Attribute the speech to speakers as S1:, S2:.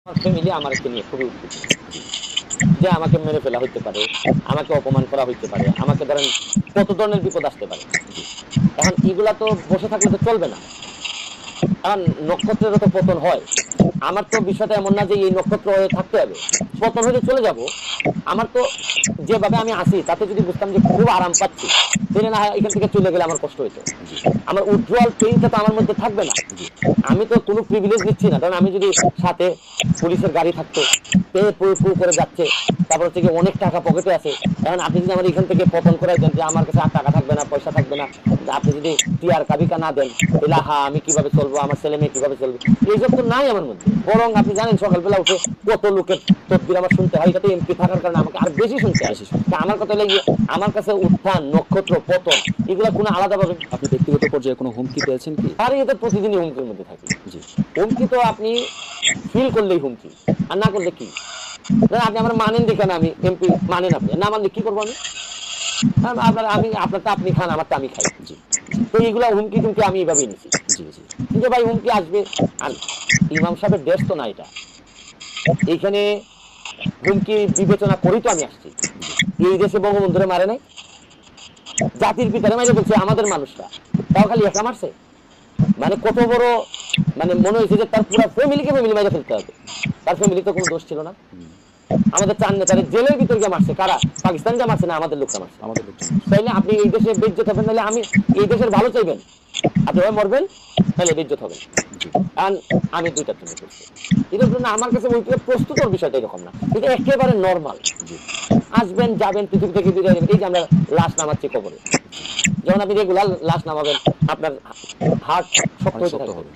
S1: আমার ফ্যামিলি আমাকে নিয়ে খুবই উদ্বিগ্ন। যে আমাকে মেরে ফেলা হইতে পারে, আমাকে অপমান করা হইতে পারে, আমাকে ধরেন কত ধরনের বিপদ আসতে পারে।
S2: জি,
S1: এখন এগুলা তো বসে থাকলে তো চলবে না। কারণ নক্ষত্রেরও তো পতন হয়। আমার তো বিষয়টা এমন না যে এই নক্ষত্র হয়ে থাকতে হবে। পতন হলে চলে যাব। আমার তো যেভাবে আমি আছি তাতে যদি বুঝতাম যে খুব আরাম পাচ্ছি, তাহলে না হয় এখান থেকে চলে গেলে আমার কষ্ট হইতো।
S2: জি,
S1: আমার উজ্জ্বল পেইনটা তো আমার মধ্যে থাকবে না।
S2: জি,
S1: আমি তো কোনো প্রিভিলেজ নিচ্ছি না। কারণ আমি যদি সাথে পুলিশের গাড়ি থাকতো, পেয়ে পু পু করে যাচ্ছে, তারপর হচ্ছে গিয়ে অনেক টাকা পকেটে আছে। এখন আপনি যদি আমার এখান থেকে পতন করাই দেন যে আমার কাছে আর টাকা থাকবে না, পয়সা থাকবে না, আপনি যদি টিয়ার কাবিকা না দেন, তাহলে আমি কিভাবে চলবো, আমার ছেলে মেয়ে কিভাবে চলবে, এইসব তো নাই আমার মধ্যে। বরং আপনি জানেন সকালবেলা উঠে কত লোকের তদবির আমার শুনতে হয়। এটাতে এমপি থাকার কারণে আমাকে আর বেশি শুনতে হয়।
S2: বেশি শুনতে
S1: তা
S2: হয়।
S1: আমার কথা লেগে আমার কাছে উত্থান, নক্ষত্র, পতন এগুলা কোনো আলাদাভাবে
S2: আপনি ব্যক্তিগত পর্যায়ে কোনো হুমকি পেয়েছেন কি?
S1: আর এটা প্রতিদিনই হুমকির মধ্যে থাকি।
S2: জি,
S1: হুমকি তো আপনি ফিল করলেই হুমকি। আর না করলে কি? ধরেন আপনি আমার মানেন দেখে না আমি এমপি মানেন আপনি। না মানলে কি করব আমি? আমি আপনারটা আপনি খান, আমারটা আমি খাই।
S2: জি, জি,
S1: তো এইগুলা হুমকি-টুমকি আমি এভাবেই নিছি।
S2: জি, জি,
S1: যে ভাই হুমকি আসবে। আর
S2: জি,
S1: ইমাম সাহেবের দেশ তো না এটা। এইখানে হুমকি বিবেচনা করেই তো আমি আসছি।
S2: জি,
S1: এই দেশে বঙ্গবন্ধুরে মারে নাই। জাতির পিতারে মাইরে ফেলছে আমাদের মানুষরা। তাও খালি একা মারছে। মানে কত বড়, মানে মনে হয়েছে যে তার পুরা ফ্যামিলিকে ফ্যামিলি মাইরে ফেলতে হবে। তার ফ্যামিলি তো কোনো দোষ ছিল না।
S2: হুম,
S1: আমাদের চার নেতারে জেলের ভিতর গিয়ে মারছে কারা? পাকিস্তান যা মারছে না আমাদের লোকরা মারছে।
S2: আমাদের লোকজন আসছে।
S1: তাইলে আপনি এই দেশে বেজ্জত হবেন, নাহলে আমি এই দেশের ভালো চাইবেন, আপনি হয় মরবেন তাহলে বেজ্জত হবেন।
S2: জি,
S1: কারণ আমি দুইটার জন্য করছি। এটার জন্য আমার কাছে ওই প্রস্তুতর বিষয়টা এরকম না, এটা একেবারে নর্মাল।
S2: জি,
S1: আসবেন যাবেন পৃথিবী থেকে বিদায় নেবেন। এই যে আমরা লাশ নামাচ্ছি কবরে,
S2: জি,
S1: যখন আপনি রেগুলার লাশ নামাবেন আপনার হার্ট শক্ত
S2: অনেক
S1: হতে
S2: শক্ত
S1: থাকবে।
S2: হবে।